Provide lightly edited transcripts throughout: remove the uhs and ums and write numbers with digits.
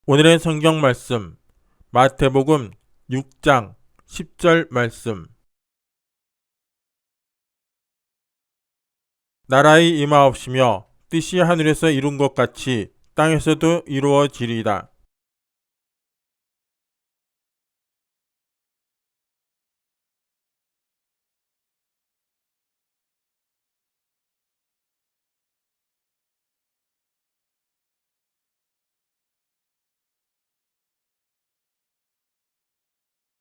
오늘의 성경 말씀 마태복음 6장 10절 말씀. 나라의 임하옵시며 뜻이 하늘에서 이룬 것 같이 땅에서도 이루어지리이다.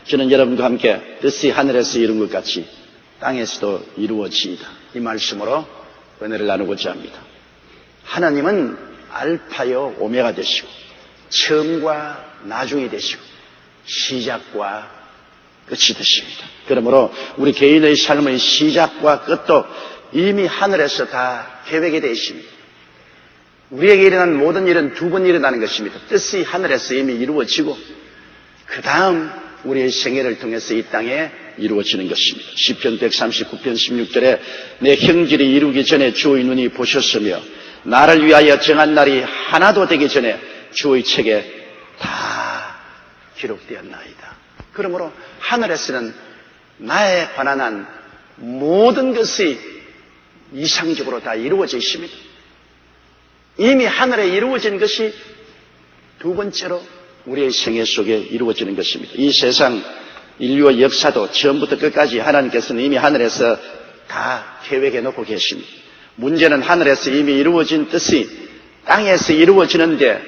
저는 여러분과 함께 뜻이 하늘에서 이룬 것 같이 땅에서도 이루어지이다. 이 말씀으로 은혜를 나누고자 합니다. 하나님은 알파요 오메가 되시고 처음과 나중이 되시고 시작과 끝이 되십니다. 그러므로 우리 개인의 삶의 시작과 끝도 이미 하늘에서 다 계획이 되어 있습니다. 우리에게 일어난 모든 일은 두 번 일어나는 것입니다. 뜻이 하늘에서 이미 이루어지고 그 다음 우리의 생애를 통해서 이 땅에 이루어지는 것입니다. 시편 139편 16절에 내 형질이 이루기 전에 주의 눈이 보셨으며 나를 위하여 정한 날이 하나도 되기 전에 주의 책에 다 기록되었나이다. 그러므로 하늘에서는 나에 관한 한 모든 것이 이상적으로 다 이루어져 있습니다. 이미 하늘에 이루어진 것이 두 번째로 우리의 생애 속에 이루어지는 것입니다. 이 세상 인류의 역사도 처음부터 끝까지 하나님께서는 이미 하늘에서 다 계획해 놓고 계십니다. 문제는 하늘에서 이미 이루어진 뜻이 땅에서 이루어지는데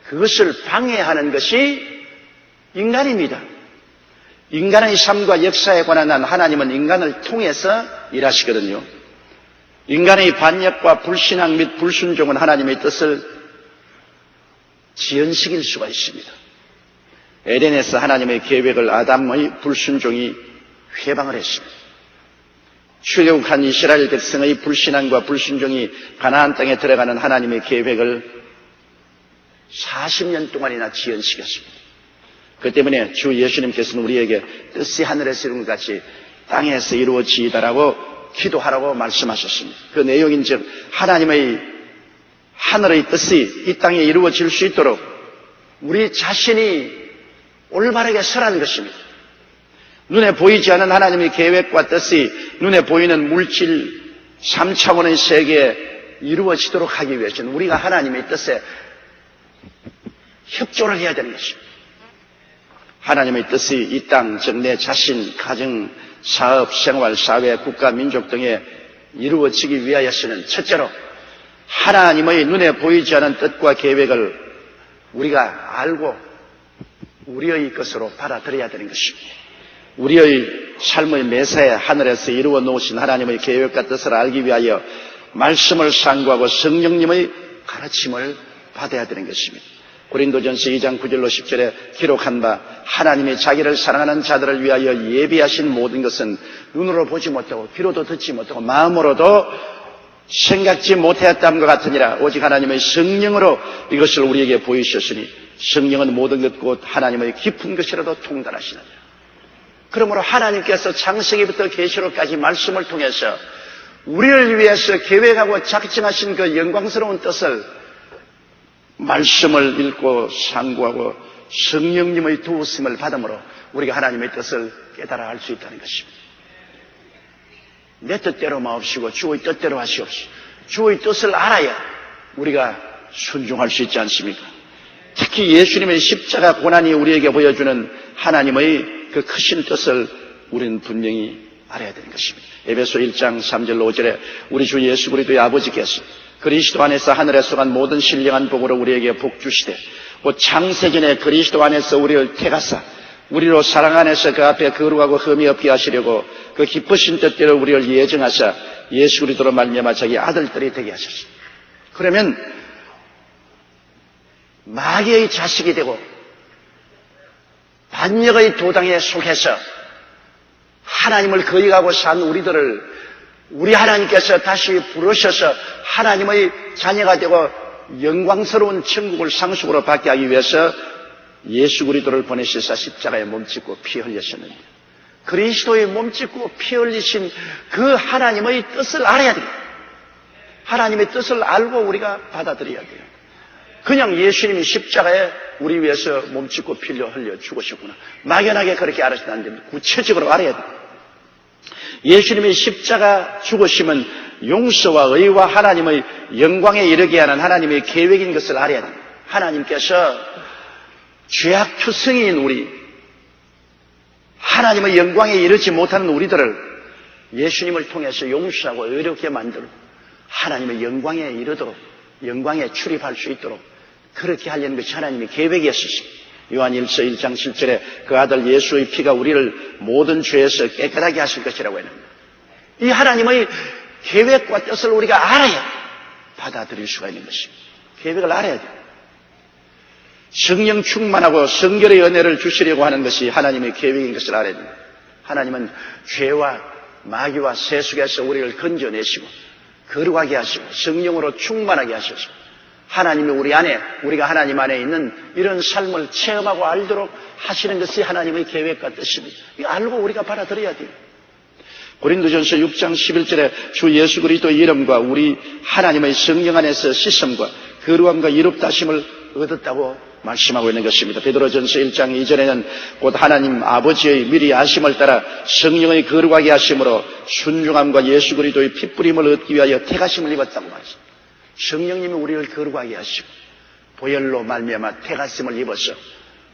그것을 방해하는 것이 인간입니다. 인간의 삶과 역사에 관한 한 하나님은 인간을 통해서 일하시거든요. 인간의 반역과 불신앙 및 불순종은 하나님의 뜻을 지연시킬 수가 있습니다. 에덴에서 하나님의 계획을 아담의 불순종이 회방을 했습니다. 출애굽한 이스라엘 백성의 불신앙과 불순종이 가나안 땅에 들어가는 하나님의 계획을 40년 동안이나 지연시켰습니다. 그 때문에 주 예수님께서는 우리에게 뜻이 하늘에서 이룬 것 같이 땅에서 이루어지이다라고 기도하라고 말씀하셨습니다. 그 내용인즉 하나님의 하늘의 뜻이 이 땅에 이루어질 수 있도록 우리 자신이 올바르게 서라는 것입니다. 눈에 보이지 않은 하나님의 계획과 뜻이 눈에 보이는 물질 3차원의 세계에 이루어지도록 하기 위해서는 우리가 하나님의 뜻에 협조를 해야 되는 것입니다. 하나님의 뜻이 이 땅, 즉 내 자신, 가정, 사업, 생활, 사회, 국가, 민족 등에 이루어지기 위하여서는 첫째로 하나님의 눈에 보이지 않은 뜻과 계획을 우리가 알고 우리의 것으로 받아들여야 되는 것입니다. 우리의 삶의 매사에 하늘에서 이루어 놓으신 하나님의 계획과 뜻을 알기 위하여 말씀을 상고하고 성령님의 가르침을 받아야 되는 것입니다. 고린도전서 2장 9절로 10절에 기록한 바 하나님이 자기를 사랑하는 자들을 위하여 예비하신 모든 것은 눈으로 보지 못하고 귀로도 듣지 못하고 마음으로도 생각지 못하였다함과 같으니라. 오직 하나님의 성령으로 이것을 우리에게 보이셨으니 성령은 모든 것 곧 하나님의 깊은 것이라도 통달하시느니라. 그러므로 하나님께서 창세기부터 계시록까지 말씀을 통해서 우리를 위해서 계획하고 작정하신 그 영광스러운 뜻을 말씀을 읽고 상고하고 성령님의 도우심을 받음으로 우리가 하나님의 뜻을 깨달아 알 수 있다는 것입니다. 내 뜻대로 마옵시고 주의 뜻대로 하시옵시고 주의 뜻을 알아야 우리가 순종할 수 있지 않습니까? 특히 예수님의 십자가 고난이 우리에게 보여주는 하나님의 그 크신 뜻을 우리는 분명히 알아야 되는 것입니다. 에베소 1장 3절로 5절에 우리 주 예수 그리스도의 아버지께서 그리스도 안에서 하늘에 속한 모든 신령한 복으로 우리에게 복 주시되 곧 창세전에 그리스도 안에서 우리를 택하사 우리로 사랑 안에서 그 앞에 거룩하고 흠이 없게 하시려고 그 기쁘신 뜻대로 우리를 예정하사 예수 그리스도로 말미암아 자기 아들들이 되게 하셨습니다. 그러면 마귀의 자식이 되고 반역의 도당에 속해서 하나님을 거역하고 산 우리들을 우리 하나님께서 다시 부르셔서 하나님의 자녀가 되고 영광스러운 천국을 상속으로 받게 하기 위해서 예수 그리스도를 보내셔서 십자가에 몸짓고 피 흘리셨는데 그리스도의 몸짓고 피 흘리신 그 하나님의 뜻을 알아야 됩니다. 하나님의 뜻을 알고 우리가 받아들여야 돼요. 그냥 예수님이 십자가에 우리 위해서 몸짓고 필려 흘려 죽으셨구나. 막연하게 그렇게 알아서는 안 됩니다. 구체적으로 알아야 됩니다. 예수님이 십자가 죽으심은 용서와 의와 하나님의 영광에 이르게 하는 하나님의 계획인 것을 알아야 됩니다. 하나님께서 죄악투성이인 우리, 하나님의 영광에 이르지 못하는 우리들을 예수님을 통해서 용서하고 의롭게 만들고 하나님의 영광에 이르도록, 영광에 출입할 수 있도록 그렇게 하려는 것이 하나님의 계획이었습니다. 요한일서 1장 7절에 그 아들 예수의 피가 우리를 모든 죄에서 깨끗하게 하실 것이라고 했습니다. 이 하나님의 계획과 뜻을 우리가 알아야 받아들일 수가 있는 것입니다. 계획을 알아야 돼요. 성령 충만하고 성결의 은혜를 주시려고 하는 것이 하나님의 계획인 것을 알아야 됩니다. 하나님은 죄와 마귀와 세속에서 우리를 건져내시고 거룩하게 하시고 성령으로 충만하게 하셔서 하나님이 우리 안에, 우리가 하나님 안에 있는 이런 삶을 체험하고 알도록 하시는 것이 하나님의 계획과 뜻입니다. 이거 알고 우리가 받아들여야 돼요. 고린도전서 6장 11절에 주 예수 그리스도의 이름과 우리 하나님의 성령 안에서 씻음과 거룩함과 이롭다 하심을 얻었다고 말씀하고 있는 것입니다. 베드로전서 1장 2절에는 곧 하나님 아버지의 미리 아심을 따라 성령의 거룩하게 하심으로 순종함과 예수 그리스도의 핏부림을 얻기 위하여 택하심을 입었다고 말했습니다. 성령님이 우리를 거룩하게 하시고 보혈로 말미암아 택하심을 입어서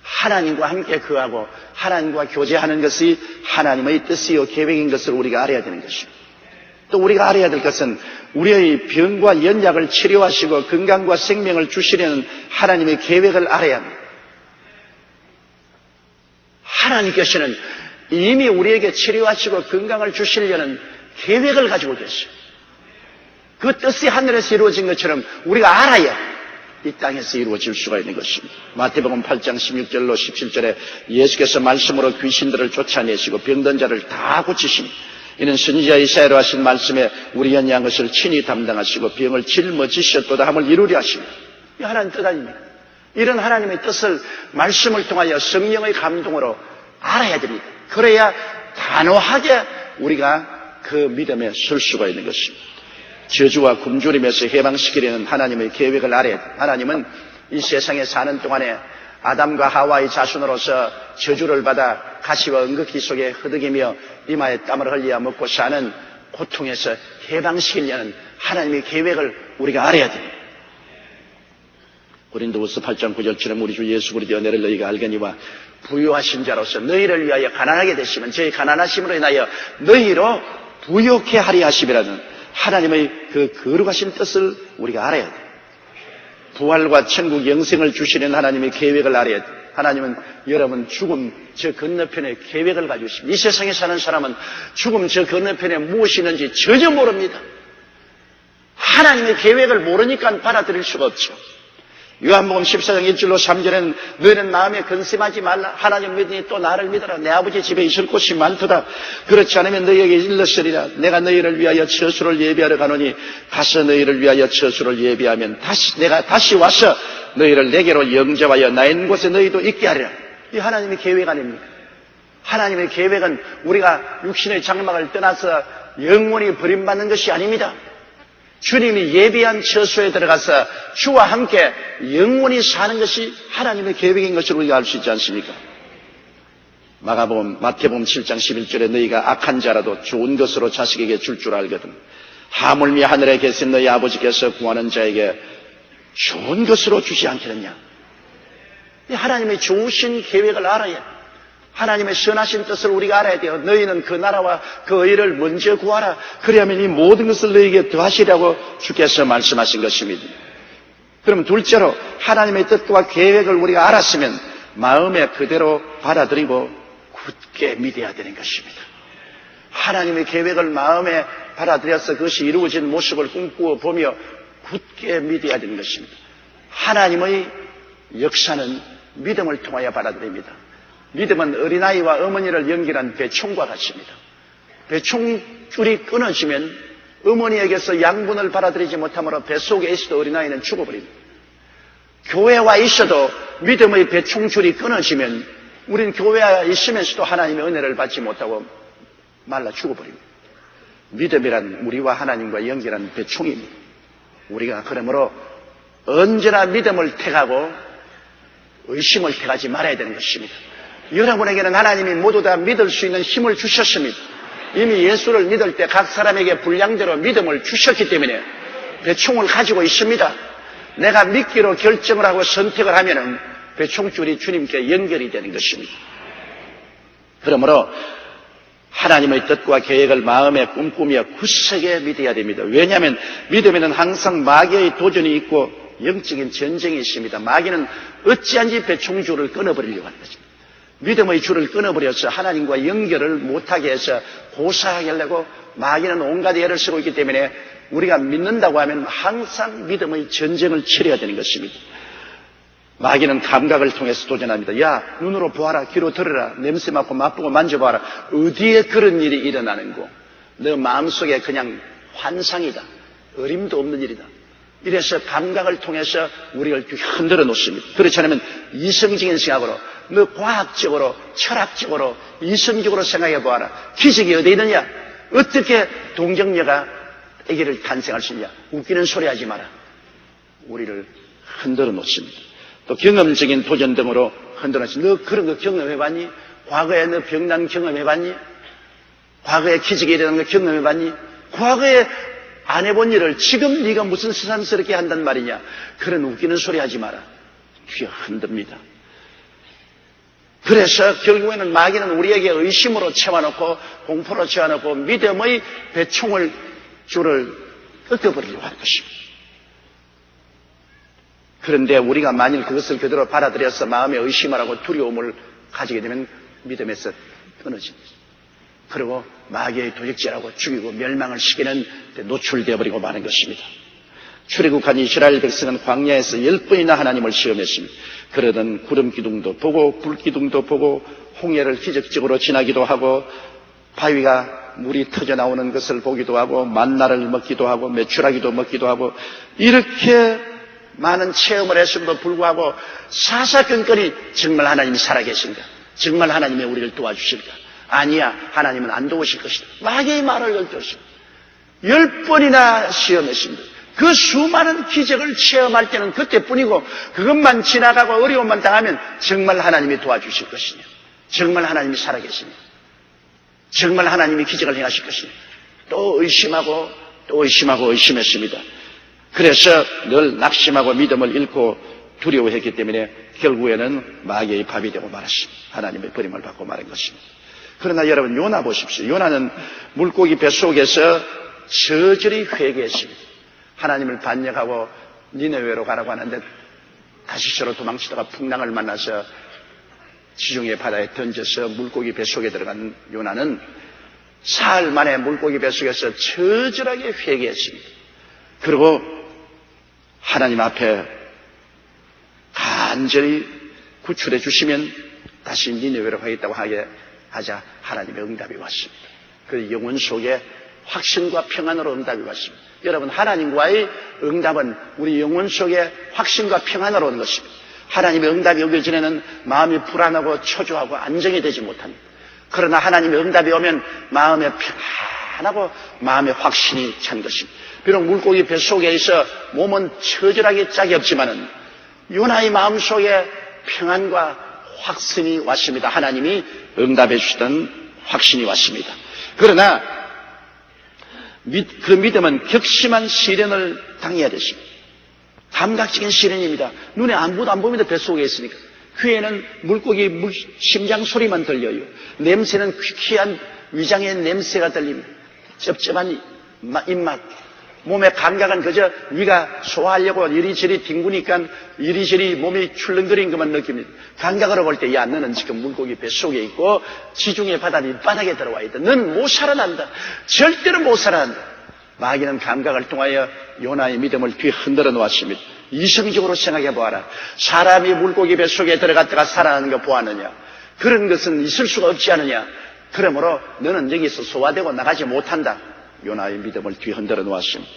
하나님과 함께 거하고 하나님과 교제하는 것이 하나님의 뜻이요 계획인 것을 우리가 알아야 되는 것입니다. 또 우리가 알아야 될 것은 우리의 병과 연약을 치료하시고 건강과 생명을 주시려는 하나님의 계획을 알아야 합니다. 하나님께서는 이미 우리에게 치료하시고 건강을 주시려는 계획을 가지고 계세요. 그 뜻이 하늘에서 이루어진 것처럼 우리가 알아야 이 땅에서 이루어질 수가 있는 것입니다. 마태복음 8장 16절로 17절에 예수께서 말씀으로 귀신들을 쫓아내시고 병든 자를 다 고치시니 이는 선지자 이사야로 하신 말씀에 우리 연약한 것을 친히 담당하시고 병을 짊어지셨도다 함을 이루려 하십니다. 이 하나님 뜻 아닙니까? 이런 하나님의 뜻을 말씀을 통하여 성령의 감동으로 알아야 됩니다. 그래야 단호하게 우리가 그 믿음에 설 수가 있는 것입니다. 저주와 굶주림에서 해방시키려는 하나님의 계획을 알아야 됩니다. 하나님은 이 세상에 사는 동안에 아담과 하와의 자손으로서 저주를 받아 가시와 은극기 속에 흐득이며 이마에 땀을 흘려 먹고 사는 고통에서 해방시키려는 하나님의 계획을 우리가 알아야 됩니다. 고린도후서 8장 9절처럼 우리 주 예수 그리스도의 은혜를 너희가 알거니와 부유하신 자로서 너희를 위하여 가난하게 되시면 저희 가난하심으로 인하여 너희로 부유케 하리 하심이라는 하나님의 그 거룩하신 뜻을 우리가 알아야 돼요. 부활과 천국 영생을 주시는 하나님의 계획을 알아야 돼요. 하나님은 여러분 죽음 저 건너편에 계획을 가지고 있습니다. 이 세상에 사는 사람은 죽음 저 건너편에 무엇이 있는지 전혀 모릅니다. 하나님의 계획을 모르니까 받아들일 수가 없죠. 요한복음 14장 1절로 3절에는 너희는 마음에 근심하지 말라. 하나님 믿으니 또 나를 믿어라. 내 아버지 집에 있을 곳이 많도다. 그렇지 않으면 너희에게 일렀으리라. 내가 너희를 위하여 처소를 예비하러 가노니 가서 너희를 위하여 처소를 예비하면 내가 다시 와서 너희를 내게로 영접하여 나 있는 곳에 너희도 있게 하리라. 이 하나님의 계획 아닙니까? 하나님의 계획은 우리가 육신의 장막을 떠나서 영원히 버림받는 것이 아닙니다. 주님이 예비한 처소에 들어가서 주와 함께 영원히 사는 것이 하나님의 계획인 것을 우리가 알 수 있지 않습니까? 마태복음 7장 11절에 너희가 악한 자라도 좋은 것으로 자식에게 줄 줄 알거든. 하물며 하늘에 계신 너희 아버지께서 구하는 자에게 좋은 것으로 주지 않겠느냐. 하나님의 좋으신 계획을 알아야 하나님의 선하신 뜻을 우리가 알아야 돼요. 너희는 그 나라와 그 의를 먼저 구하라. 그리하면 이 모든 것을 너희에게 더하시라고 주께서 말씀하신 것입니다. 그럼 둘째로 하나님의 뜻과 계획을 우리가 알았으면 마음에 그대로 받아들이고 굳게 믿어야 되는 것입니다. 하나님의 계획을 마음에 받아들여서 그것이 이루어진 모습을 꿈꾸어 보며 굳게 믿어야 되는 것입니다. 하나님의 역사는 믿음을 통하여 받아들입니다. 믿음은 어린아이와 어머니를 연결한 배총과 같습니다. 배총줄이 끊어지면 어머니에게서 양분을 받아들이지 못하므로 뱃속에 있어도 어린아이는 죽어버립니다. 교회에 와 있어도 믿음의 배총줄이 끊어지면 우리는 교회에 있으면서도 하나님의 은혜를 받지 못하고 말라 죽어버립니다. 믿음이란 우리와 하나님과 연결한 배총입니다. 우리가 그러므로 언제나 믿음을 택하고 의심을 택하지 말아야 되는 것입니다. 여러분에게는 하나님이 모두 다 믿을 수 있는 힘을 주셨습니다. 이미 예수를 믿을 때 각 사람에게 분량대로 믿음을 주셨기 때문에 배총을 가지고 있습니다. 내가 믿기로 결정을 하고 선택을 하면은 배총줄이 주님께 연결이 되는 것입니다. 그러므로 하나님의 뜻과 계획을 마음에 꿈꾸며 굳세게 믿어야 됩니다. 왜냐하면 믿음에는 항상 마귀의 도전이 있고 영적인 전쟁이 있습니다. 마귀는 어찌한지 배총줄을 끊어버리려고 하는 것입니다. 믿음의 줄을 끊어버려서 하나님과 연결을 못하게 해서 고사하게 하려고 마귀는 온갖 애를 쓰고 있기 때문에 우리가 믿는다고 하면 항상 믿음의 전쟁을 치러야 되는 것입니다. 마귀는 감각을 통해서 도전합니다. 야, 눈으로 보아라, 귀로 들으라, 냄새 맡고 맛보고 만져봐라. 어디에 그런 일이 일어나는고? 너 마음속에 그냥 환상이다. 어림도 없는 일이다. 이래서 감각을 통해서 우리를 흔들어 놓습니다. 그렇지 않으면 이성적인 생각으로, 너 과학적으로, 철학적으로, 이성적으로 생각해 보아라. 기적이 어디 있느냐? 어떻게 동정녀가 아기를 탄생할 수 있냐? 웃기는 소리 하지 마라. 우리를 흔들어 놓습니다. 또 경험적인 도전 등으로 흔들어 놓습니다. 너 그런 거 경험해봤니? 과거에 너 병난 경험해봤니? 과거에 기적이 일어나는 거 경험해봤니? 과거에 안 해본 일을 지금 네가 무슨 새삼스럽게 한단 말이냐? 그런 웃기는 소리 하지 마라. 뒤에 흔듭니다. 그래서 결국에는 마귀는 우리에게 의심으로 채워놓고 공포로 채워놓고 믿음의 배총을 줄을 끊어버리려고 하는 것입니다. 그런데 우리가 만일 그것을 그대로 받아들여서 마음에 의심을 하고 두려움을 가지게 되면 믿음에서 끊어집니다. 그리고 마귀의 도적질하고 죽이고 멸망을 시키는 데 노출되어 버리고 마는 것입니다. 출애굽한 이스라엘 백성은 광야에서 10번이나 하나님을 시험했습니다. 그러던 구름 기둥도 보고 불 기둥도 보고 홍해를 기적적으로 지나기도 하고 바위가 물이 터져 나오는 것을 보기도 하고 만나를 먹기도 하고 메추라기도 먹기도 하고 이렇게 많은 체험을 했음에도 불구하고 사사건건이 정말 하나님이 살아계신가? 정말 하나님이 우리를 도와주실까? 아니야, 하나님은 안 도우실 것이다. 마귀의 말을 열었습니다. 10번이나 시험했습니다. 그 수많은 기적을 체험할 때는 그때뿐이고 그것만 지나가고 어려움만 당하면 정말 하나님이 도와주실 것이냐? 정말 하나님이 살아계시냐? 정말 하나님이 기적을 행하실 것이냐? 또 의심하고 또 의심하고 의심했습니다. 그래서 늘 낙심하고 믿음을 잃고 두려워했기 때문에 결국에는 마귀의 밥이 되고 말았습니다. 하나님의 버림을 받고 말한 것입니다. 그러나 여러분 요나 보십시오. 요나는 물고기 뱃속에서 저절히 회개했습니다. 하나님을 반역하고 니네웨로 가라고 하는데 다시스로 도망치다가 풍랑을 만나서 지중해 바다에 던져서 물고기 뱃속에 들어간 요나는 사흘 만에 물고기 뱃속에서 저절하게 회개했습니다. 그리고 하나님 앞에 간절히 구출해 주시면 다시 니네웨로 가겠다고 하자 하나님의 응답이 왔습니다. 그 영혼 속에 확신과 평안으로 응답이 왔습니다. 여러분, 하나님과의 응답은 우리 영혼 속에 확신과 평안으로 오는 것입니다. 하나님의 응답이 오기 전에는 마음이 불안하고 초조하고 안정이 되지 못합니다. 그러나 하나님의 응답이 오면 마음에 평안하고 마음에 확신이 찬 것입니다. 비록 물고기 뱃속에 있어 몸은 처절하게 짝이 없지만은 요나의 마음속에 평안과 확신이 왔습니다. 하나님이 응답해 주시던 확신이 왔습니다. 그러나 그 믿음은 격심한 시련을 당해야 되십니다. 감각적인 시련입니다. 눈에 아무도 안 보이는데 뱃속에 있으니까. 귀에는 물고기 심장 소리만 들려요. 냄새는 퀴퀴한 위장의 냄새가 들립니다. cepcep한 입맛. 몸의 감각은 그저 위가 소화하려고 이리저리 뒹구니까 이리저리 몸이 출렁거리는 것만 느낍니다. 감각으로 볼 때, 야, 너는 지금 물고기 뱃속에 있고 지중해 바다 밑바닥에 들어와 있다. 넌 못 살아난다. 절대로 못 살아난다. 마귀는 감각을 통하여 요나의 믿음을 뒤 흔들어 놓았습니다. 이성적으로 생각해 보아라. 사람이 물고기 뱃속에 들어갔다가 살아나는 거 보았느냐? 그런 것은 있을 수가 없지 않느냐? 그러므로 너는 여기서 소화되고 나가지 못한다. 요나의 믿음을 뒤 흔들어 놓았습니다.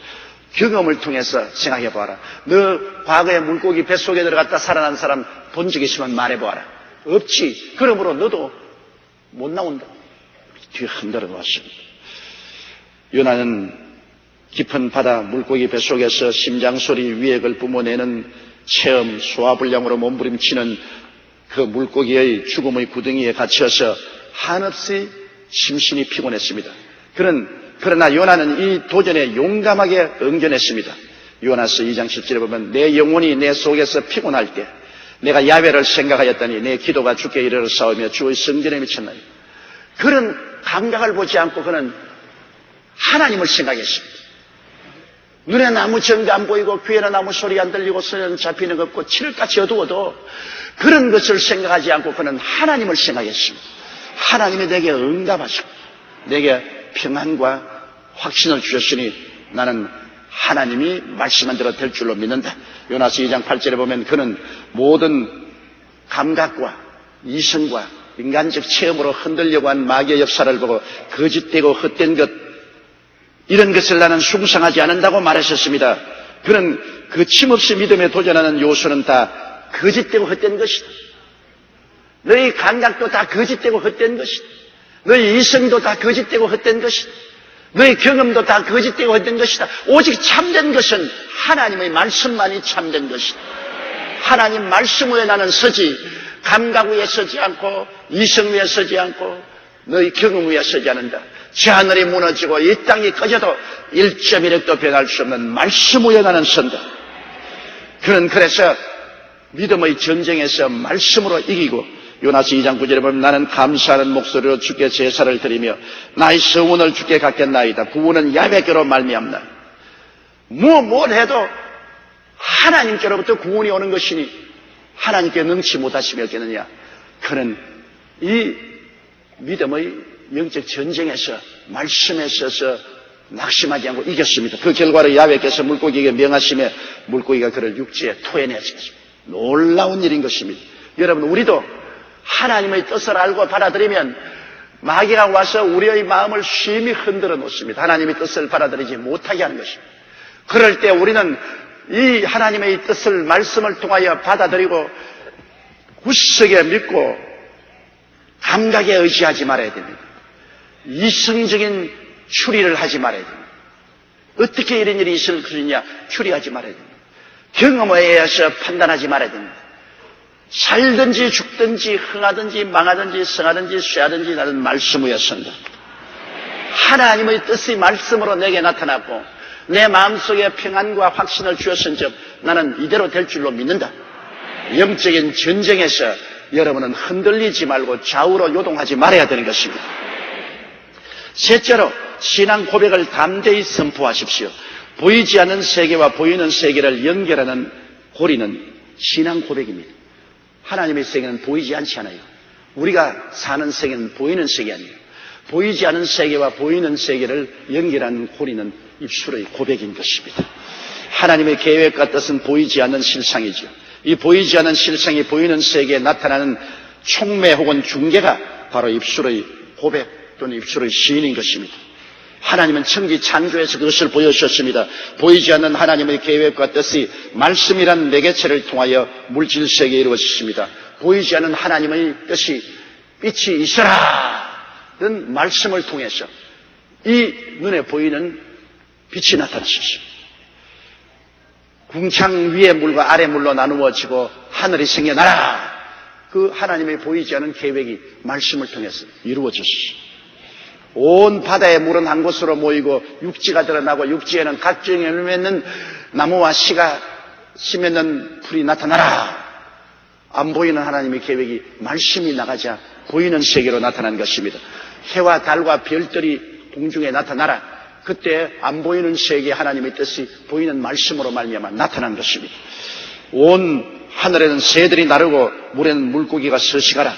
경험을 통해서 생각해 보아라. 너 과거에 물고기 뱃속에 들어갔다 살아난 사람 본 적 있으면 말해 보아라. 없지. 그러므로 너도 못 나온다. 뒤 흔들어 놓았습니다. 요나는 깊은 바다 물고기 뱃속에서 심장소리 위액을 뿜어내는 체험, 소화불량으로 몸부림치는 그 물고기의 죽음의 구덩이에 갇혀서 한없이 심신이 피곤했습니다. 그러나 요나는 이 도전에 용감하게 응견했습니다. 요나서 2장 10절에 보면 내 영혼이 내 속에서 피곤할 때 내가 야훼를 생각하였더니 내 기도가 주께 이르러 싸우며 주의 성전에 미쳤나니. 그런 감각을 보지 않고 그는 하나님을 생각했습니다. 눈에 나무 전가 안 보이고 귀에는 나무 소리 안 들리고 손에는 잡히는 것 없고 칠흑같이 어두워도 그런 것을 생각하지 않고 그는 하나님을 생각했습니다. 하나님이 내게 응답하시고 내게 평안과 확신을 주셨으니 나는 하나님이 말씀한 대로 될 줄로 믿는다. 요나서 2장 8절에 보면 그는 모든 감각과 이성과 인간적 체험으로 흔들려고 한 마귀의 역사를 보고 거짓되고 헛된 것 이런 것을 나는 숭상하지 않는다고 말하셨습니다. 그는 거침없이 믿음에 도전하는 요소는 다 거짓되고 헛된 것이다. 너희 감각도 다 거짓되고 헛된 것이다. 너희 이성도 다 거짓되고 헛된 것이다. 너희 경험도 다 거짓되고 헛된 것이다. 오직 참된 것은 하나님의 말씀만이 참된 것이다. 하나님 말씀 위에 나는 서지 감각 위에 서지 않고 이성 위에 서지 않고 너희 경험 위에 서지 않는다. 저 하늘이 무너지고 이 땅이 꺼져도 1.1획도 변할 수 없는 말씀 위에 나는 선다. 그는 그래서 믿음의 전쟁에서 말씀으로 이기고 요나서 2장 9절에 보면 나는 감사하는 목소리로 주께 제사를 드리며 나의 성원을 주께 갖겠나이다. 구원은 야훼께로 말미암나. 뭘 해도 하나님께로부터 구원이 오는 것이니 하나님께 능치 못하시며 겠느냐. 그는 이 믿음의 영적 전쟁에서 말씀에 서서 낙심하지 않고 이겼습니다. 그 결과로 야훼께서 물고기에게 명하심에 물고기가 그를 육지에 토해냈습니다. 놀라운 일인 것입니다. 여러분 우리도 하나님의 뜻을 알고 받아들이면 마귀가 와서 우리의 마음을 심히 흔들어 놓습니다. 하나님의 뜻을 받아들이지 못하게 하는 것입니다. 그럴 때 우리는 이 하나님의 뜻을 말씀을 통하여 받아들이고 굳세게 믿고 감각에 의지하지 말아야 됩니다. 이성적인 추리를 하지 말아야 됩니다. 어떻게 이런 일이 있을 것이냐 추리하지 말아야 됩니다. 경험에 의해서 판단하지 말아야 됩니다. 살든지 죽든지 흥하든지 망하든지 성하든지 쇠하든지 나는 말씀 위에 선다. 하나님의 뜻이 말씀으로 내게 나타났고 내 마음속에 평안과 확신을 주었은 즉 나는 이대로 될 줄로 믿는다. 영적인 전쟁에서 여러분은 흔들리지 말고 좌우로 요동하지 말아야 되는 것입니다. 셋째로 신앙 고백을 담대히 선포하십시오. 보이지 않는 세계와 보이는 세계를 연결하는 고리는 신앙 고백입니다. 하나님의 세계는 보이지 않지 않아요. 우리가 사는 세계는 보이는 세계 아니에요. 보이지 않은 세계와 보이는 세계를 연결하는 고리는 입술의 고백인 것입니다. 하나님의 계획과 뜻은 보이지 않는 실상이죠. 이 보이지 않는 실상이 보이는 세계에 나타나는 촉매 혹은 중개가 바로 입술의 고백 또는 입술의 시인인 것입니다. 하나님은 천지 창조에서 그것을 보여주셨습니다. 보이지 않는 하나님의 계획과 뜻이 말씀이란 매개체를 통하여 물질 세계에 이루어졌습니다. 보이지 않는 하나님의 뜻이 빛이 있어라 는 말씀을 통해서 이 눈에 보이는 빛이 나타났습니다. 궁창 위의 물과 아래 물로 나누어지고 하늘이 생겨나라. 그 하나님의 보이지 않은 계획이 말씀을 통해서 이루어졌습니다. 온 바다의 물은 한 곳으로 모이고 육지가 드러나고 육지에는 각종 열매 맺는 나무와 씨 맺는 풀이 나타나라. 안 보이는 하나님의 계획이 말씀이 나가자 보이는 세계로 나타난 것입니다. 해와 달과 별들이 공중에 나타나라. 그때 안 보이는 세계 하나님의 뜻이 보이는 말씀으로 말미암아 나타난 것입니다. 온 하늘에는 새들이 나르고 물에는 물고기가 서식하라.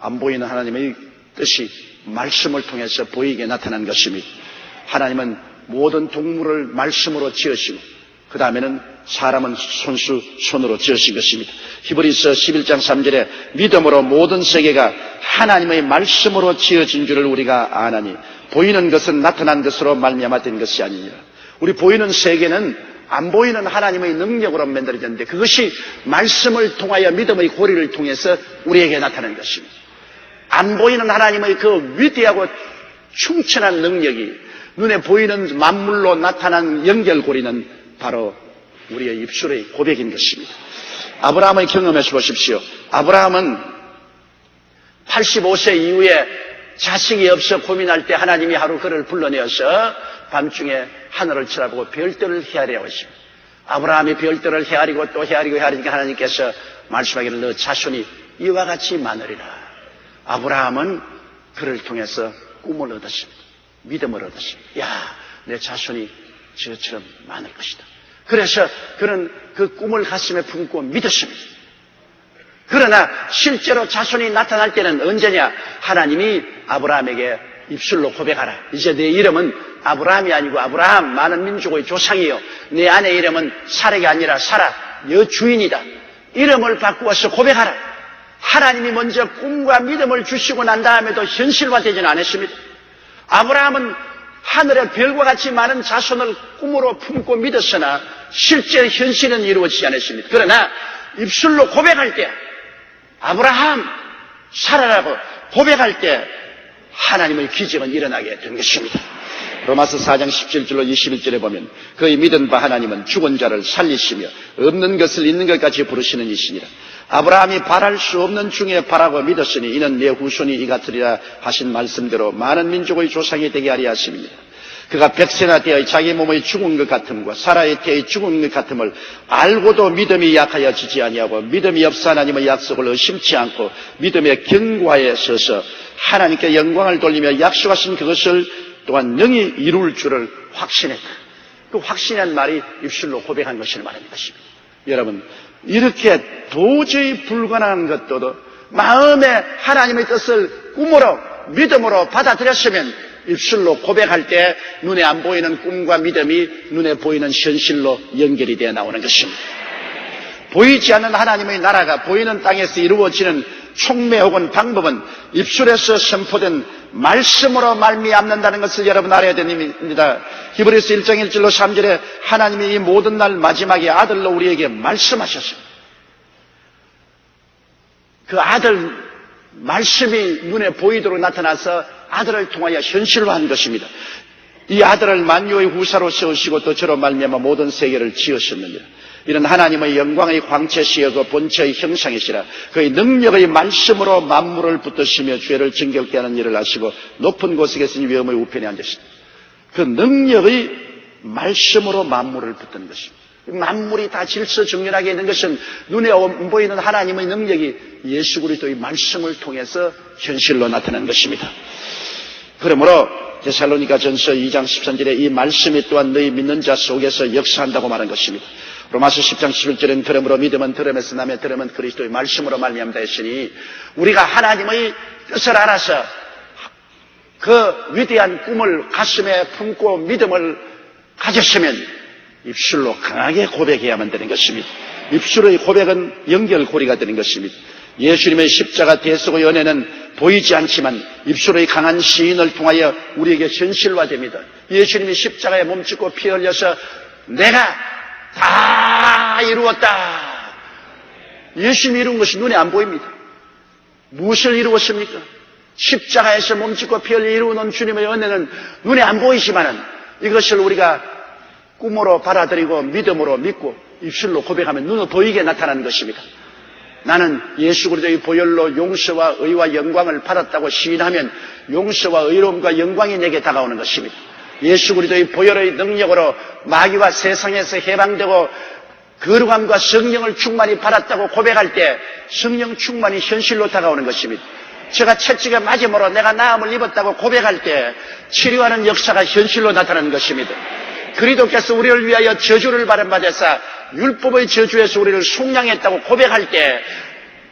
안 보이는 하나님의 뜻이 말씀을 통해서 보이게 나타난 것입니다. 하나님은 모든 동물을 말씀으로 지으시고 그 다음에는 사람은 손으로 지으신 것입니다. 히브리서 11장 3절에 믿음으로 모든 세계가 하나님의 말씀으로 지어진 줄을 우리가 아나니 보이는 것은 나타난 것으로 말미암아 된 것이 아니니라. 우리 보이는 세계는 안 보이는 하나님의 능력으로 만들어졌는데 그것이 말씀을 통하여 믿음의 고리를 통해서 우리에게 나타난 것입니다. 안 보이는 하나님의 그 위대하고 충천한 능력이 눈에 보이는 만물로 나타난 연결고리는 바로 우리의 입술의 고백인 것입니다. 아브라함을 경험해 보십시오. 아브라함은 85세 이후에 자식이 없어 고민할 때 하나님이 하루 그를 불러내어서 밤중에 하늘을 쳐다보고 별들을 헤아리라고 했습니다. 아브라함이 별들을 헤아리고 또 헤아리니까 하나님께서 말씀하기를 너 자손이 이와 같이 많으리라. 아브라함은 그를 통해서 꿈을 얻었습니다. 믿음을 얻었습니다. 야, 내 자손이 저처럼 많을 것이다. 그래서 그는 그 꿈을 가슴에 품고 믿었습니다. 그러나 실제로 자손이 나타날 때는 언제냐? 하나님이 아브라함에게 입술로 고백하라. 이제 내 이름은 아브라함이 아니고 아브라함, 많은 민족의 조상이요. 내 아내 이름은 사라가 아니라 사라, 여주인이다. 이름을 바꾸어서 고백하라. 하나님이 먼저 꿈과 믿음을 주시고 난 다음에도 현실화되지는 않았습니다. 아브라함은 하늘의 별과 같이 많은 자손을 꿈으로 품고 믿었으나 실제 현실은 이루어지지 않았습니다. 그러나 입술로 고백할 때 아브라함, 사라라고 고백할 때 하나님의 기적은 일어나게 된 것입니다. 로마서 4장 17절로 21절에 보면 그의 믿은 바 하나님은 죽은 자를 살리시며 없는 것을 있는 것까지 부르시는 이시니라. 아브라함이 바랄 수 없는 중에 바라고 믿었으니 이는 내 후손이 이 같으리라 하신 말씀대로 많은 민족의 조상이 되게 하리 하심입니다. 그가 백세나 때의 자기 몸의 죽은 것 같음과 사라의 때의 죽은 것 같음을 알고도 믿음이 약하여 지지 아니하고 믿음이 없어 하나님의 약속을 의심치 않고 믿음의 견고하에 서서 하나님께 영광을 돌리며 약속하신 그것을 또한 능히 이룰 줄을 확신했다. 그 확신한 말이 입술로 고백한 것을 말하는 것입니다. 여러분, 이렇게 도저히 불가능한 것도 마음에 하나님의 뜻을 꿈으로 믿음으로 받아들였으면 입술로 고백할 때 눈에 안 보이는 꿈과 믿음이 눈에 보이는 현실로 연결이 되어 나오는 것입니다. 보이지 않는 하나님의 나라가 보이는 땅에서 이루어지는 촉매 혹은 방법은 입술에서 선포된 말씀으로 말미암는다는 것을 여러분 알아야 됩니다. 히브리서 1장 1절로 3절에 하나님이 이 모든 날 마지막에 아들로 우리에게 말씀하셨습니다. 그 아들 말씀이 눈에 보이도록 나타나서 아들을 통하여 현실화한 것입니다. 이 아들을 만유의 후사로 세우시고 또 저로 말미암아 모든 세계를 지으셨느니라. 이는 하나님의 영광의 광채시여 그 본체의 형상이시라. 그의 능력의 말씀으로 만물을 붙드시며 죄를 정결케 하는 일을 하시고 높은 곳에 계신 위엄의 우편에 앉으시다. 그 능력의 말씀으로 만물을 붙든 것입니다. 만물이 다 질서정연하게 있는 것은 눈에 안 보이는 하나님의 능력이 예수 그리스도의 말씀을 통해서 현실로 나타난 것입니다. 그러므로 데살로니가전서 2장 13절에 이 말씀이 또한 너희 믿는 자 속에서 역사한다고 말한 것입니다. 로마서 10장 11절에는 그러므로 믿음은 들음에서 나며 들음은 그리스도의 말씀으로 말미암다 했으니 우리가 하나님의 뜻을 알아서 그 위대한 꿈을 가슴에 품고 믿음을 가졌으면 입술로 강하게 고백해야만 되는 것입니다. 입술의 고백은 연결고리가 되는 것입니다. 예수님의 십자가 대속의 은혜는 보이지 않지만 입술의 강한 시인을 통하여 우리에게 현실화됩니다. 예수님이 십자가에 몸짓고 피 흘려서 내가 다 이루었다. 예수님이 이룬 것이 눈에 안 보입니다. 무엇을 이루었습니까? 십자가에서 몸짓고 피 흘려 이루는 주님의 은혜는 눈에 안 보이지만은 이것을 우리가 꿈으로 받아들이고 믿음으로 믿고 입술로 고백하면 눈으로 보이게 나타나는 것입니다. 나는 예수 그리스도의 보혈로 용서와 의와 영광을 받았다고 시인하면 용서와 의로움과 영광이 내게 다가오는 것입니다. 예수 그리스도의 보혈의 능력으로 마귀와 세상에서 해방되고 거룩함과 성령을 충만히 받았다고 고백할 때 성령 충만이 현실로 다가오는 것입니다. 제가 채찍에 맞음으로 내가 나음을 입었다고 고백할 때 치료하는 역사가 현실로 나타나는 것입니다. 그리스도께서 우리를 위하여 저주를 받으사 율법의 저주에서 우리를 속량했다고 고백할 때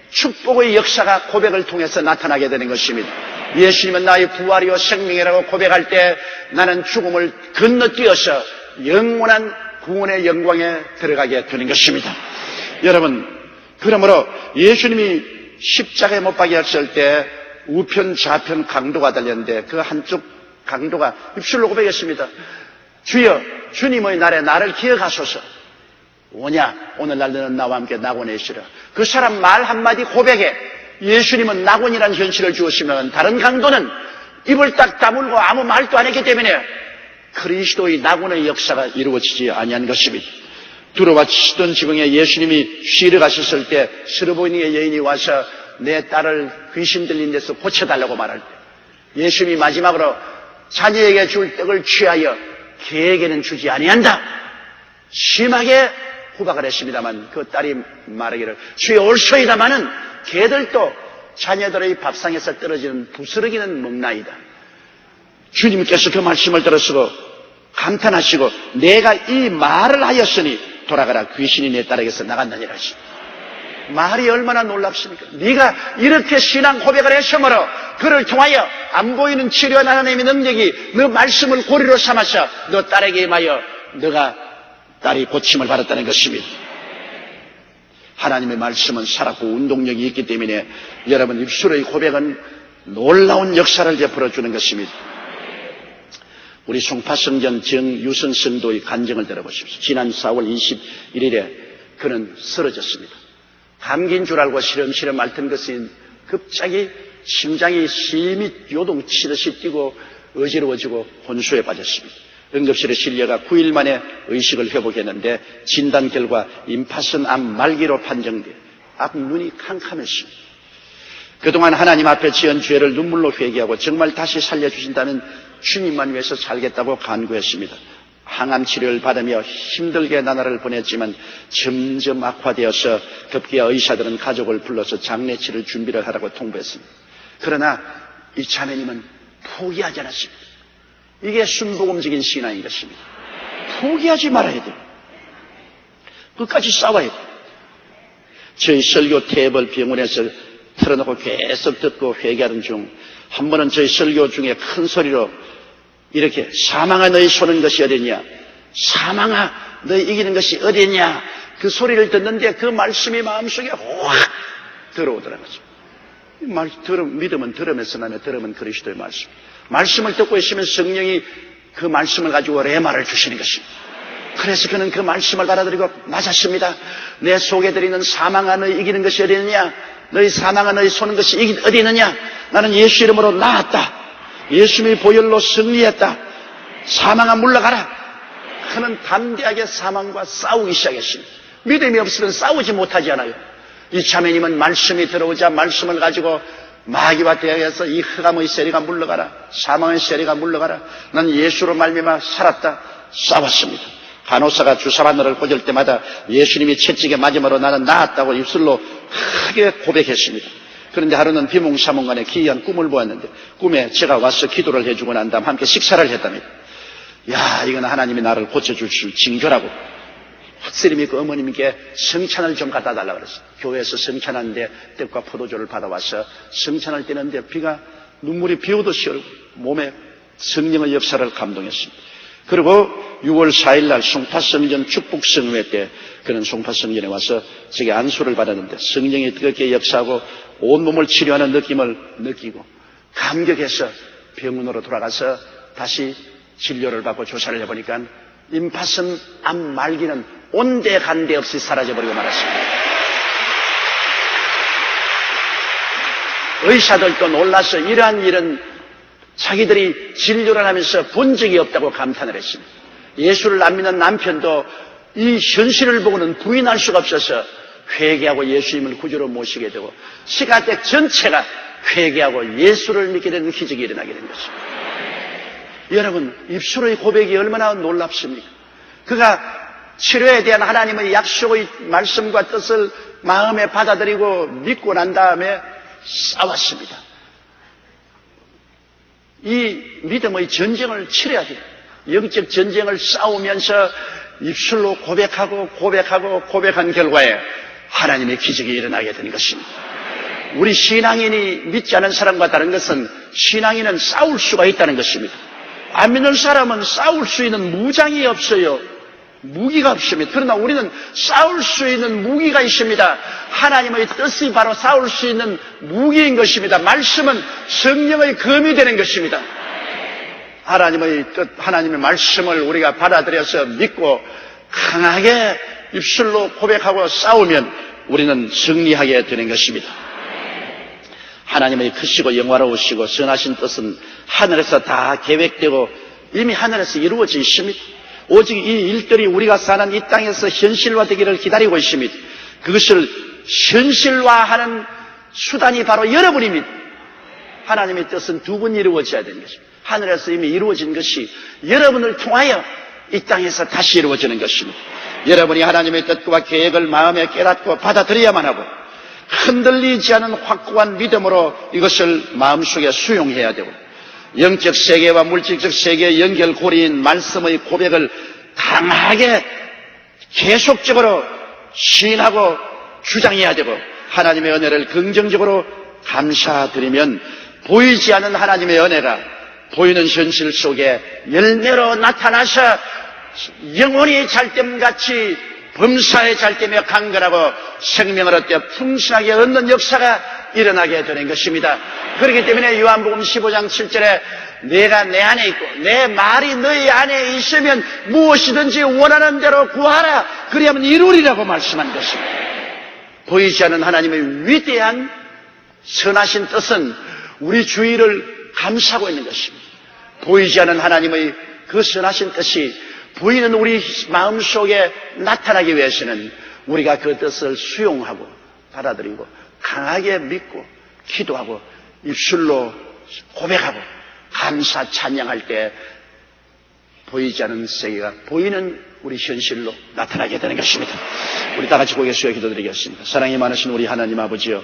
축복의 역사가 고백을 통해서 나타나게 되는 것입니다. 예수님은 나의 부활이요 생명이라고 고백할 때 나는 죽음을 건너뛰어서 영원한 구원의 영광에 들어가게 되는 것입니다. 여러분, 그러므로 예수님이 십자가에 못 박혀 했을 때 우편 좌편 강도가 달렸는데 그 한쪽 강도가 입술로 고백했습니다. 주여, 주님의 날에 나를 기억하소서. 오냐, 오늘날 너는 나와 함께 낙원에 있으라. 그 사람 말 한마디 고백에 예수님은 낙원이라는 현실을 주었으면 다른 강도는 입을 딱 다물고 아무 말도 안 했기 때문에 그리스도의 낙원의 역사가 이루어지지 아니한 것입니다. 두로와 시돈 지방에 예수님이 쉬러 가셨을 때 스르보니의 여인이 와서 내 딸을 귀신 들린 데서 고쳐달라고 말할 때 예수님이 마지막으로 자녀에게 줄 떡을 취하여 개에게는 주지 아니한다 심하게 후박을 했습니다만 그 딸이 말하기를 주여 옳소이다마는 개들도 자녀들의 밥상에서 떨어지는 부스러기는 먹나이다. 주님께서 그 말씀을 들으시고 감탄하시고 내가 이 말을 하였으니 돌아가라 귀신이 내 딸에게서 나간다니라 하십니다. 말이 얼마나 놀랍습니까? 네가 이렇게 신앙 고백을 했으므로 그를 통하여 안 보이는 치료한 하나님의 능력이 너 말씀을 고리로 삼아서 너 딸에게 임하여 너가 딸이 고침을 받았다는 것입니다. 하나님의 말씀은 살았고 운동력이 있기 때문에 여러분 입술의 고백은 놀라운 역사를 베풀어 주는 것입니다. 우리 송파성전 정유선 성도의 간증을 들어보십시오. 지난 4월 21일에 그는 쓰러졌습니다. 감기인 줄 알고 시름시름 앓던 것은 갑자기 심장이 심히 요동치듯이 뛰고 어지러워지고 혼수에 빠졌습니다. 응급실에 실려가 9일 만에 의식을 회복했는데 진단 결과 임파선 암 말기로 판정돼 앞눈이 캄캄했습니다. 그동안 하나님 앞에 지은 죄를 눈물로 회개하고 정말 다시 살려주신다면 주님만 위해서 살겠다고 간구했습니다. 항암 치료를 받으며 힘들게 나날을 보냈지만 점점 악화되어서 급기야 의사들은 가족을 불러서 장례치를 준비를 하라고 통보했습니다. 그러나 이 자매님은 포기하지 않았습니다. 이게 순복음적인 신앙인 것입니다. 포기하지 말아야 돼요. 끝까지 싸워야 돼요. 저희 설교 탭을 병원에서 틀어놓고 계속 듣고 회개하는 중 한 번은 저희 설교 중에 큰 소리로 이렇게 사망아 너희 쏘는 것이 어디냐, 사망아 너희 이기는 것이 어디냐, 그 소리를 듣는데 그 말씀이 마음속에 확 들어오더라고요. 믿음은 들으면서 나며 들으면 그리스도의 말씀을 듣고 있으면 성령이 그 말씀을 가지고 레마를 주시는 것입니다. 그래서 그는 그 말씀을 받아들이고 맞았습니다. 내 속에 들이는 사망아 너희 이기는 것이 어디 있느냐, 너희 사망아 너희 쏘는 것이 어디 있느냐, 나는 예수 이름으로 나았다, 예수님의 보혈로 승리했다, 사망아 물러가라. 그는 담대하게 사망과 싸우기 시작했습니다. 믿음이 없으면 싸우지 못하지 않아요. 이 자매님은 말씀이 들어오자 말씀을 가지고 마귀와 대항해서 이 흑암의 세리가 물러가라, 사망의 세리가 물러가라, 난 예수로 말미암아 살았다 싸웠습니다. 간호사가 주사 바늘을 꽂을 때마다 예수님이 채찍에 맞음으로 나는 나았다고 입술로 크게 고백했습니다. 그런데 하루는 비몽사몽간에 기이한 꿈을 보았는데 꿈에 제가 와서 기도를 해주고 난 다음 함께 식사를 했답니다. 야, 이건 하나님이 나를 고쳐주실 징조라고 확실히 그 어머님께 성찬을 좀 갖다 달라고 그랬어요. 교회에서 성찬하는데 떡과 포도주를 받아와서 성찬을 떼는데 눈물이 비 오듯이 흐르고 몸에 성령의 역사를 감동했습니다. 그리고 6월 4일 날 송파성전 축복성회 때 그는 송파성전에 와서 저기 안수를 받았는데 성령이 뜨겁게 역사하고 온몸을 치료하는 느낌을 느끼고 감격해서 병원으로 돌아가서 다시 진료를 받고 조사를 해보니까 임파선 암 말기는 온데간데 없이 사라져버리고 말았습니다. 의사들도 놀라서 이러한 일은 자기들이 진료를 하면서 본 적이 없다고 감탄을 했습니다. 예수를 안 믿는 남편도 이 현실을 보고는 부인할 수가 없어서 회개하고 예수님을 구주로 모시게 되고 시가댁 전체가 회개하고 예수를 믿게 되는 기적이 일어나게 된 것입니다. 여러분, 입술의 고백이 얼마나 놀랍습니까? 그가 치료에 대한 하나님의 약속의 말씀과 뜻을 마음에 받아들이고 믿고 난 다음에 싸웠습니다. 이 믿음의 전쟁을 치러야 돼요. 영적 전쟁을 싸우면서 입술로 고백한 결과에 하나님의 기적이 일어나게 되는 것입니다. 우리 신앙인이 믿지 않은 사람과 다른 것은 신앙인은 싸울 수가 있다는 것입니다. 안 믿는 사람은 싸울 수 있는 무장이 없어요. 무기가 없습니다. 그러나 우리는 싸울 수 있는 무기가 있습니다. 하나님의 뜻이 바로 싸울 수 있는 무기인 것입니다. 말씀은 성령의 검이 되는 것입니다. 하나님의 뜻, 하나님의 말씀을 우리가 받아들여서 믿고 강하게 입술로 고백하고 싸우면 우리는 승리하게 되는 것입니다. 하나님의 크시고 영화로우시고 선하신 뜻은 하늘에서 다 계획되고 이미 하늘에서 이루어져 있습니다. 오직 이 일들이 우리가 사는 이 땅에서 현실화되기를 기다리고 있습니다. 그것을 현실화하는 수단이 바로 여러분입니다. 하나님의 뜻은 두 번 이루어져야 되는 것입니다. 하늘에서 이미 이루어진 것이 여러분을 통하여 이 땅에서 다시 이루어지는 것입니다. 여러분이 하나님의 뜻과 계획을 마음에 깨닫고 받아들여야만 하고 흔들리지 않은 확고한 믿음으로 이것을 마음속에 수용해야 되고 영적 세계와 물질적 세계의 연결고리인 말씀의 고백을 강하게 계속적으로 시인하고 주장해야 되고 하나님의 은혜를 긍정적으로 감사드리면 보이지 않는 하나님의 은혜가 보이는 현실 속에 열매로 나타나서 영혼이 잘됨같이 범사에 잘되며 강건하고 생명을 얻되 풍성하게 얻는 역사가 일어나게 되는 것입니다. 그렇기 때문에 요한복음 15장 7절에 내가 내 안에 있고 내 말이 너희 안에 있으면 무엇이든지 원하는 대로 구하라 그리하면 이루리라고 말씀한 것입니다. 보이지 않는 하나님의 위대한 선하신 뜻은 우리 주위를 감싸고 있는 것입니다. 보이지 않는 하나님의 그 선하신 뜻이 보이는 우리 마음속에 나타나기 위해서는 우리가 그 뜻을 수용하고 받아들이고 강하게 믿고 기도하고 입술로 고백하고 감사 찬양할 때 보이지 않는 세계가 보이는 우리 현실로 나타나게 되는 것입니다. 우리 다 같이 고개 숙여 기도드리겠습니다. 사랑이 많으신 우리 하나님 아버지여,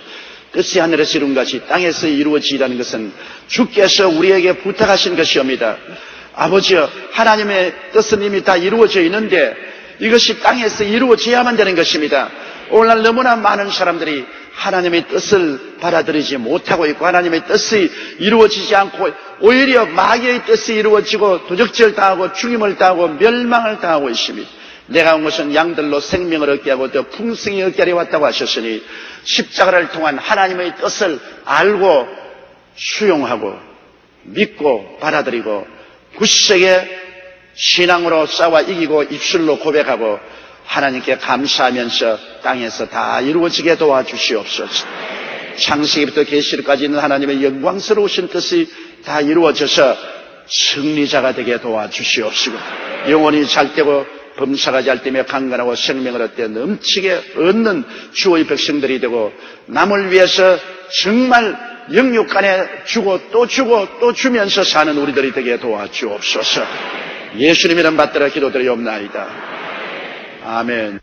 뜻이 하늘에서 이룬 것이 땅에서 이루어지라는 것은 주께서 우리에게 부탁하신 것이옵니다. 아버지여, 하나님의 뜻은 이미 다 이루어져 있는데 이것이 땅에서 이루어져야만 되는 것입니다. 오늘날 너무나 많은 사람들이 하나님의 뜻을 받아들이지 못하고 있고 하나님의 뜻이 이루어지지 않고 오히려 마귀의 뜻이 이루어지고 도적질 당하고 죽임을 당하고 멸망을 당하고 있습니다. 내가 온 것은 양들로 생명을 얻게 하고 더 풍성히 얻게 하려 왔다고 하셨으니 십자가를 통한 하나님의 뜻을 알고 수용하고 믿고 받아들이고 굳세게 신앙으로 싸워 이기고 입술로 고백하고 하나님께 감사하면서 땅에서 다 이루어지게 도와주시옵소서. 창세기부터 계시록까지 있는 하나님의 영광스러우신 뜻이 다 이루어져서 승리자가 되게 도와주시옵시고 영혼이 잘되고 범사가 잘되며 강건하고 생명을 얻되 넘치게 얻는 주의 백성들이 되고 남을 위해서 정말 영육간에 주고 또 주면서 사는 우리들이 되게 도와주옵소서. 예수님 이름 받들어 기도드리옵나이다. 아멘.